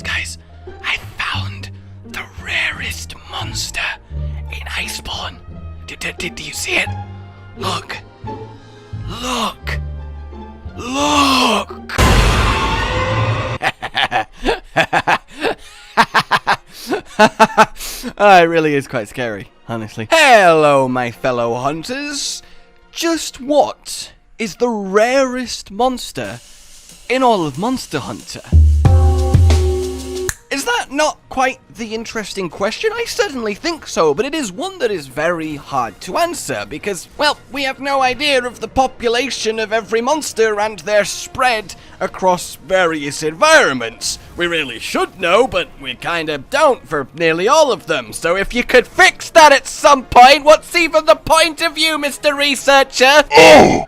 guys, I found the rarest monster in Iceborne. Did you see it? Look. Look. Look. It really is quite scary, honestly. Hello, my fellow hunters. Just what is the rarest monster in all of Monster Hunter? Is that not quite the interesting question? I certainly think so, but it is one that is very hard to answer because, well, we have no idea of the population of every monster and their spread across various environments. We really should know, but we kind of don't for nearly all of them. So if you could fix that at some point, what's even the point of you, Mr. Researcher? Oh!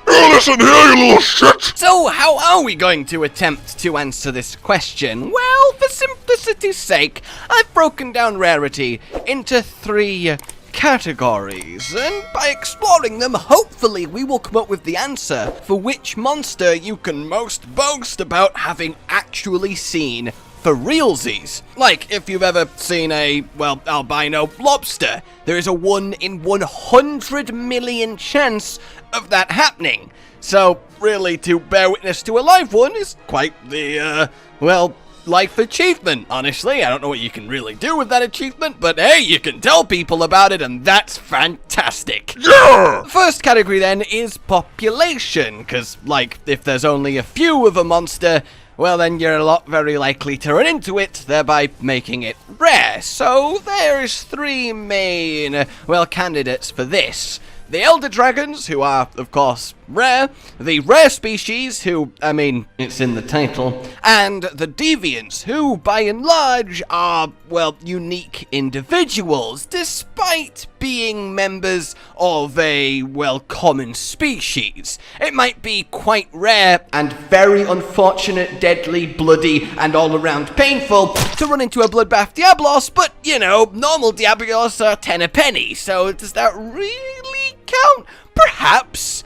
Listen here, you little shit! So, how are we going to attempt to answer this question? Well, for simplicity's sake, I've broken down rarity into 3 categories, and by exploring them, hopefully we will come up with the answer for which monster you can most boast about having actually seen for realsies. Like, if you've ever seen a, well, albino lobster, there is a 1 in 100 million chance of that happening. So, really, to bear witness to a live one is quite the, well, life achievement, honestly. I don't know what you can really do with that achievement, but hey, you can tell people about it, and that's fantastic. Yeah! The first category, then, is population, because, like, if there's only a few of a monster, well, then you're very likely to run into it, thereby making it rare. So, there's 3 main, well, candidates for this. The Elder Dragons, who are, of course, rare, the rare species, who, I mean, it's in the title, and the Deviants, who, by and large, are, well, unique individuals, despite being members of a, well, common species. It might be quite rare and very unfortunate, deadly, bloody, and all-around painful to run into a bloodbath Diablos, but, you know, normal Diablos are 10 a penny, so does that really count? Perhaps.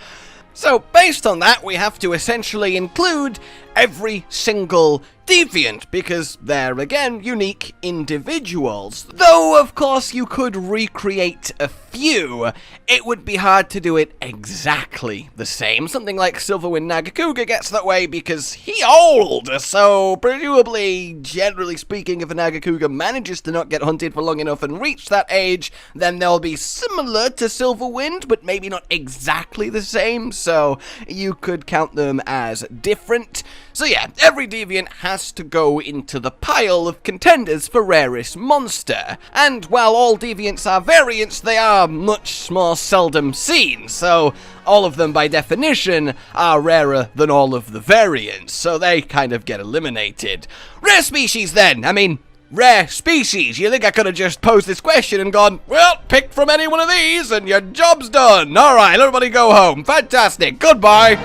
So, based on that, we have to essentially include every single Deviant, because they're, again, unique individuals. Though, of course, you could recreate a few, it would be hard to do it exactly the same. Something like Silverwind Nagakuga gets that way because he's old, so presumably, generally speaking, if a Nagakuga manages to not get hunted for long enough and reach that age, then they'll be similar to Silverwind, but maybe not exactly the same, so you could count them as different. So yeah, every Deviant has to go into the pile of contenders for rarest monster. And while all Deviants are variants, they are much more seldom seen, so all of them by definition are rarer than all of the variants, so they kind of get eliminated. Rare species then, I mean, rare species. You think I could have just posed this question and gone, well, pick from any one of these and your job's done. Alright, everybody go home. Fantastic. Goodbye.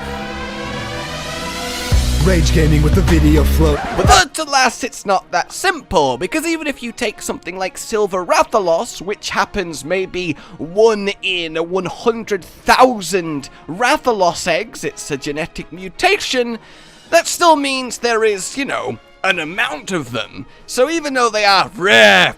Rage Gaming with the video float. But alas, it's not that simple, because even if you take something like Silver Rathalos, which happens maybe 1 in 100,000 Rathalos eggs, it's a genetic mutation, that still means there is, you know, an amount of them. So even though they are rare,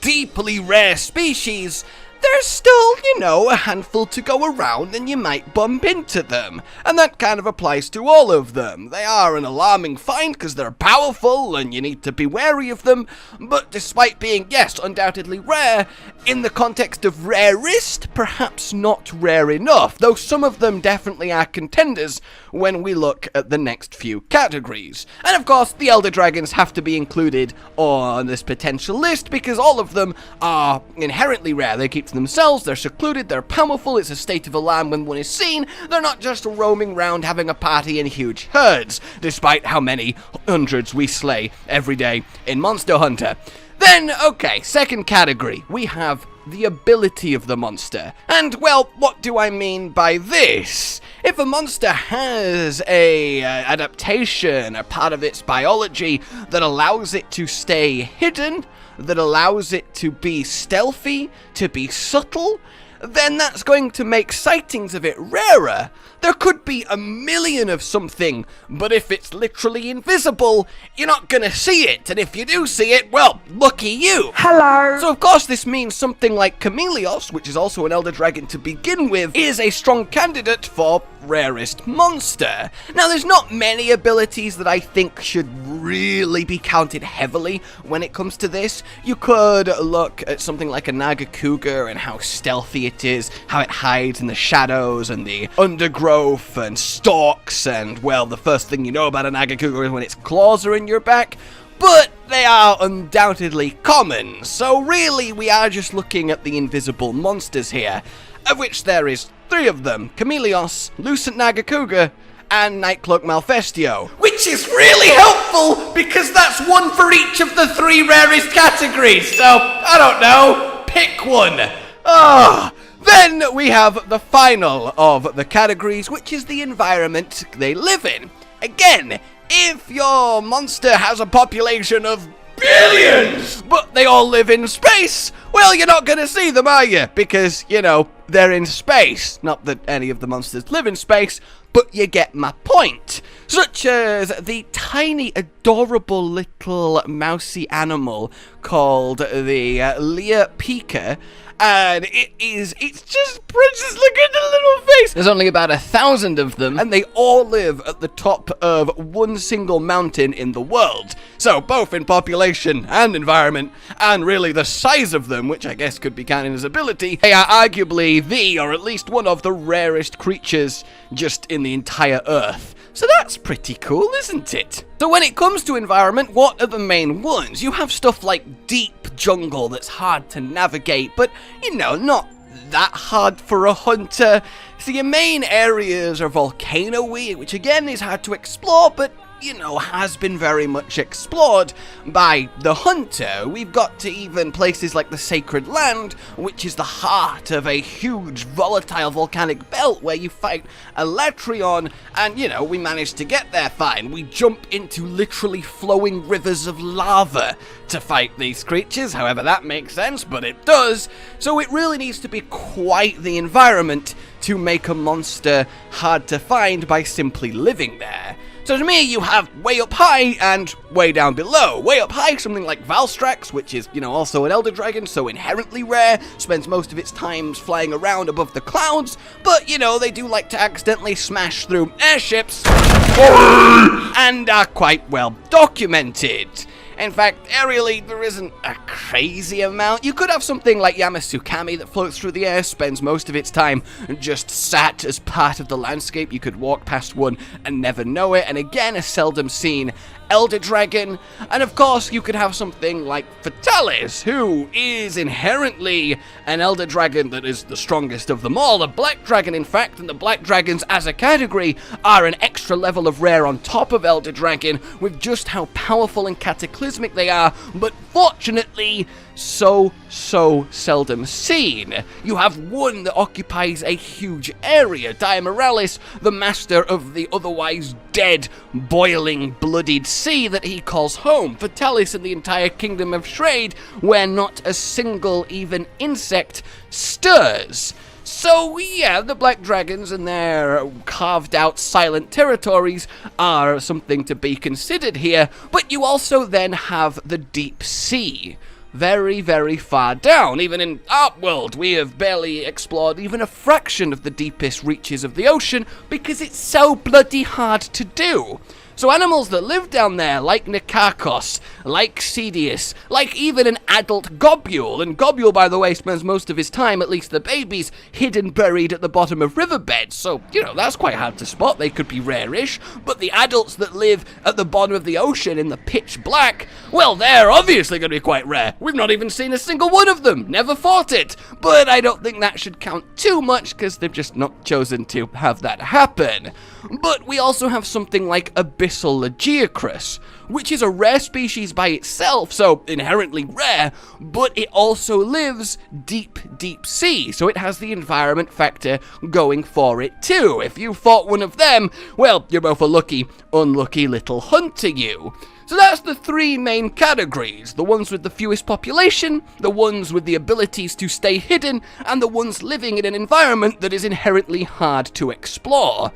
deeply rare species, there's still, you know, a handful to go around and you might bump into them. And that kind of applies to all of them. They are an alarming find because they're powerful and you need to be wary of them. But despite being, yes, undoubtedly rare, in the context of rarest, perhaps not rare enough. Though some of them definitely are contenders when we look at the next few categories. And of course, the Elder Dragons have to be included on this potential list because all of them are inherently rare. They keep to themselves, they're secluded, they're powerful, it's a state of alarm when one is seen, they're not just roaming around having a party in huge herds, despite how many hundreds we slay every day in Monster Hunter. Then, okay, second category, we have the ability of the monster. And, well, what do I mean by this? If a monster has a adaptation, a part of its biology that allows it to stay hidden, that allows it to be stealthy, to be subtle, then that's going to make sightings of it rarer. There could be 1 million of something, but if it's literally invisible, you're not gonna see it, and if you do see it, well, lucky you. Hello. So of course this means something like Chameleos, which is also an Elder Dragon to begin with, is a strong candidate for Rarest Monster. Now there's not many abilities that I think should really be counted heavily when it comes to this. You could look at something like a Nagakuga and how stealthy it is, how it hides in the shadows and the undergrowth and stalks, and well, the first thing you know about a Nagakuga is when its claws are in your back. But they are undoubtedly common, so really we are just looking at the invisible monsters here, of which there is 3 of them: Chameleos, Lucent Nagakuga, and Nightcloak Malfestio, which is really helpful because that's 1 for each of the 3 rarest categories, so I don't know, pick one. Then we have the final of the categories, which is the environment they live in. Again, if your monster has a population of billions, but they all live in space, well, you're not gonna see them, are you? Because, you know, they're in space. Not that any of the monsters live in space, but you get my point. Such as the tiny, adorable little mousy animal called the Lea Pika. And it's just precious, look at the little face. There's only about 1,000 of them, and they all live at the top of one single mountain in the world. So both in population and environment, and really the size of them, which I guess could be counted as ability, they are arguably the, or at least one of the rarest creatures just in the entire Earth. So that's pretty cool, isn't it? So when it comes to environment, what are the main ones? You have stuff like deep jungle that's hard to navigate, but, you know, not that hard for a hunter. So your main areas are volcano-y, which again is hard to explore, but, you know, has been very much explored by the hunter. We've got to even places like the Sacred Land, which is the heart of a huge volatile volcanic belt where you fight Elatrion, and, you know, we managed to get there fine. We jump into literally flowing rivers of lava to fight these creatures, however that makes sense, but it does. So it really needs to be quite the environment to make a monster hard to find by simply living there. So to me, you have way up high and way down below. Way up high, something like Valstrax, which is, you know, also an Elder Dragon, so inherently rare, spends most of its time flying around above the clouds, but, you know, they do like to accidentally smash through airships, and are quite well documented. In fact, aerially, there isn't a crazy amount. You could have something like Yamasukami that floats through the air, spends most of its time just sat as part of the landscape. You could walk past one and never know it, and again, a seldom seen Elder Dragon. And of course, you could have something like Fatalis, who is inherently an Elder Dragon that is the strongest of them all, a Black Dragon in fact, and the Black Dragons as a category are an extra level of rare on top of Elder Dragon with just how powerful and cataclysmic they are, but fortunately, so seldom seen. You have one that occupies a huge area, Diamoralis, the master of the otherwise dead, boiling, bloodied sea that he calls home, Fatalis and the entire kingdom of Shrade, where not a single even insect stirs. So yeah, the Black Dragons and their carved out silent territories are something to be considered here, but you also then have the deep sea. Very far down. Even in our world, we have barely explored even a fraction of the deepest reaches of the ocean because it's so bloody hard to do. So animals that live down there, like Nikakos, like Cedius, like even an adult Gobule, and Gobule, by the way, spends most of his time, at least the babies, hidden buried at the bottom of riverbeds, so, you know, that's quite hard to spot. They could be rare-ish, but the adults that live at the bottom of the ocean in the pitch black, well, they're obviously going to be quite rare. We've not even seen a single one of them, never fought it, but I don't think that should count too much, because they've just not chosen to have that happen. But we also have something like Abyssal Lagiacrus, which is a rare species by itself, so inherently rare, but it also lives deep sea, so it has the environment factor going for it too. If you fought one of them, well, you're both a lucky, unlucky little hunter, you. So that's the three main categories: the ones with the fewest population, the ones with the abilities to stay hidden, and the ones living in an environment that is inherently hard to explore.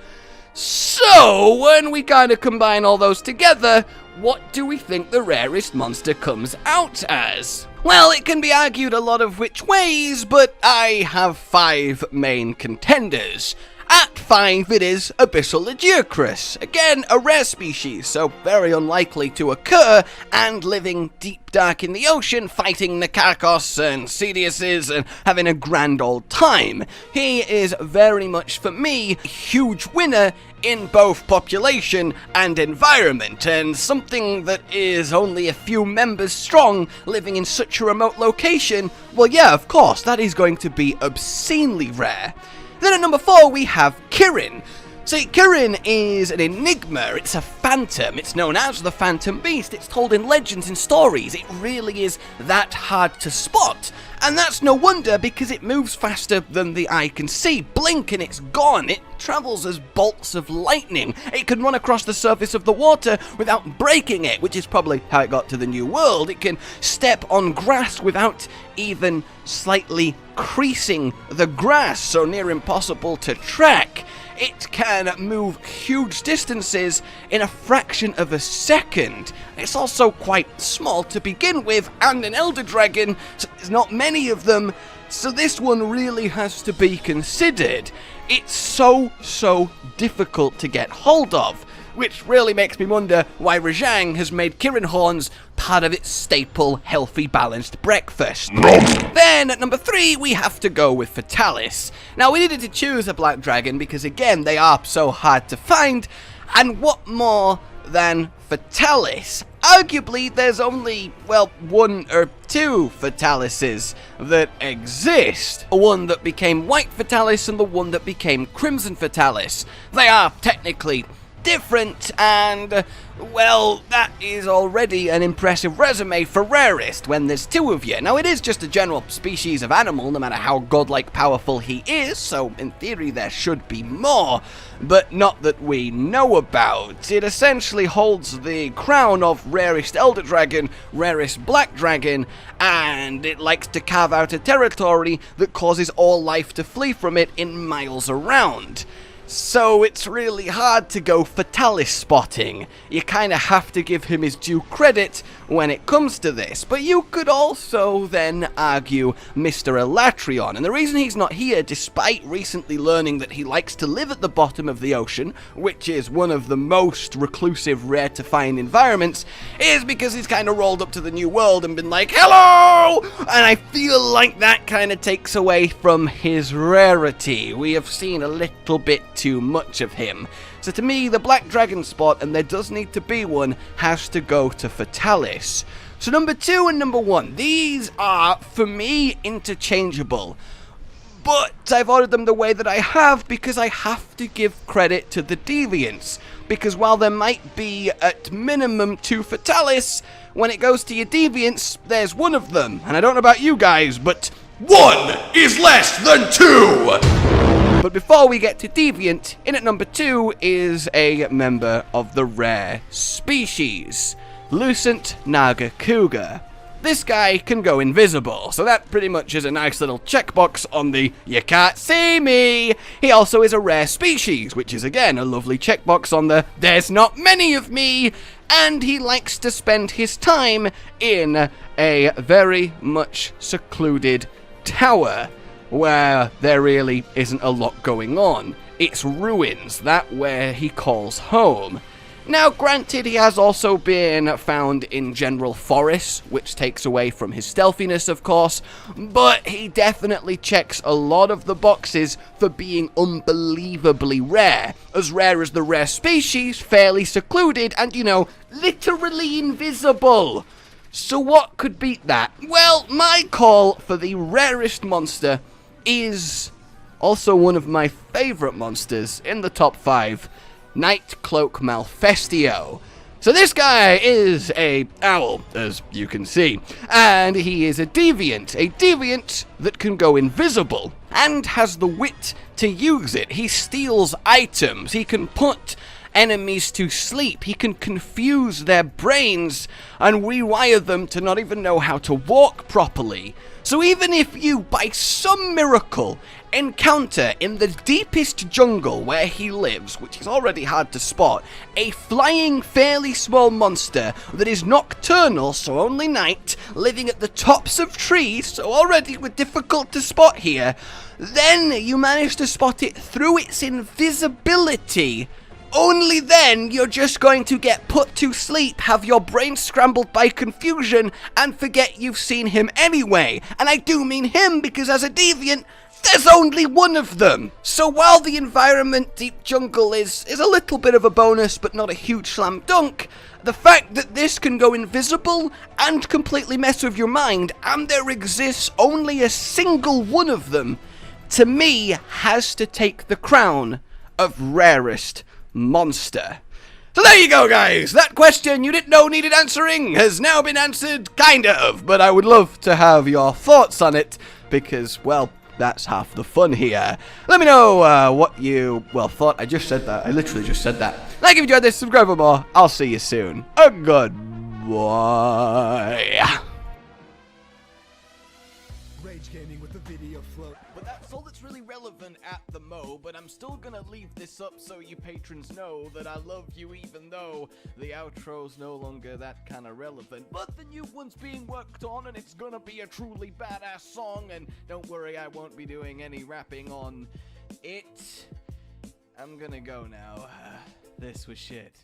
So, when we kind of combine all those together, what do we think the rarest monster comes out as? Well, it can be argued a lot of which ways, but I have 5 main contenders. At 5, it is Abyssal Lagiacrus, again a rare species, so very unlikely to occur, and living deep dark in the ocean, fighting Nakakos and Cediuses and having a grand old time. He is very much, for me, a huge winner in both population and environment, and something that is only a few members strong, living in such a remote location, well yeah, of course, that is going to be obscenely rare. Then at number 4 we have Kirin. See, Kirin is an enigma, it's a phantom, it's known as the Phantom Beast, it's told in legends and stories, it really is that hard to spot. And that's no wonder, because it moves faster than the eye can see. Blink and it's gone. It travels as bolts of lightning. It can run across the surface of the water without breaking it, which is probably how it got to the New World. It can step on grass without even slightly creasing the grass, so near impossible to track. It can move huge distances in a fraction of a second. It's also quite small to begin with, and an Elder Dragon, so there's not many of them, so this one really has to be considered. It's so difficult to get hold of, which really makes me wonder why Rajang has made Kirin horns part of its staple, healthy, balanced breakfast. Then, at number 3, we have to go with Fatalis. Now, we needed to choose a black dragon because, again, they are so hard to find, and what more than Fatalis? Arguably, there's only, well, 1 or 2 Fatalises that exist. One that became White Fatalis and the one that became Crimson Fatalis. They are technically different, and, well, that is already an impressive resume for Rarest when there's 2 of you. Now, it is just a general species of animal, no matter how godlike powerful he is, so in theory there should be more, but not that we know about. It essentially holds the crown of Rarest Elder Dragon, Rarest Black Dragon, and it likes to carve out a territory that causes all life to flee from it in miles around. So it's really hard to go Fatalis spotting. You kind of have to give him his due credit when it comes to this. But you could also then argue Mr. Elatrion. And the reason he's not here, despite recently learning that he likes to live at the bottom of the ocean, which is one of the most reclusive, rare to find environments, is because he's kind of rolled up to the New World and been like, hello! And I feel like that kind of takes away from his rarity. We have seen a little bit too much of him. So to me, the Black Dragon spot, and there does need to be one, has to go to Fatalis. So number 2 and number 1, these are, for me, interchangeable. But I've ordered them the way that I have because I have to give credit to the Deviants. Because while there might be, at minimum, 2 Fatalis, when it goes to your Deviants, there's 1 of them. And I don't know about you guys, but 1 is less than 2! But before we get to Deviant, in at number 2 is a member of the rare species, Lucent Naga Cougar. This guy can go invisible, so that pretty much is a nice little checkbox on the you can't see me. He also is a rare species, which is again a lovely checkbox on the there's not many of me, and he likes to spend his time in a very much secluded tower, where there really isn't a lot going on. It's ruins, that where he calls home. Now granted, he has also been found in general forests, which takes away from his stealthiness of course, but he definitely checks a lot of the boxes for being unbelievably rare as the rare species, fairly secluded, and you know, literally invisible. So what could beat that? Well, my call for the rarest monster is also one of my favourite monsters in the top 5, Night Cloak Malfestio. So this guy is a owl, as you can see, and he is a deviant that can go invisible, and has the wit to use it. He steals items, he can put enemies to sleep, he can confuse their brains and rewire them to not even know how to walk properly. So even if you, by some miracle, encounter in the deepest jungle where he lives, which is already hard to spot, a flying, fairly small monster that is nocturnal, so only night, living at the tops of trees, so already we're difficult to spot here, then you manage to spot it through its invisibility. Only then you're just going to get put to sleep, have your brain scrambled by confusion, and forget you've seen him anyway. And I do mean him because as a deviant, there's only one of them. So while the environment deep jungle is a little bit of a bonus but not a huge slam dunk, the fact that this can go invisible and completely mess with your mind, and there exists only a single one of them, to me has to take the crown of rarest monster. So there you go, guys. That question you didn't know needed answering has now been answered, kind of, but I would love to have your thoughts on it because, well, that's half the fun here. Let me know what you, well, thought. I just said that. I literally just said that. Like if you enjoyed this, subscribe for more. I'll see you soon. Goodbye. Rage Gaming with the video float. But that's all that's really relevant at the mo, but I'm still gonna leave this up so you patrons know that I love you even though the outro's no longer that kind of relevant. But the new one's being worked on and it's gonna be a truly badass song, and don't worry, I won't be doing any rapping on it. I'm gonna go now. This was shit.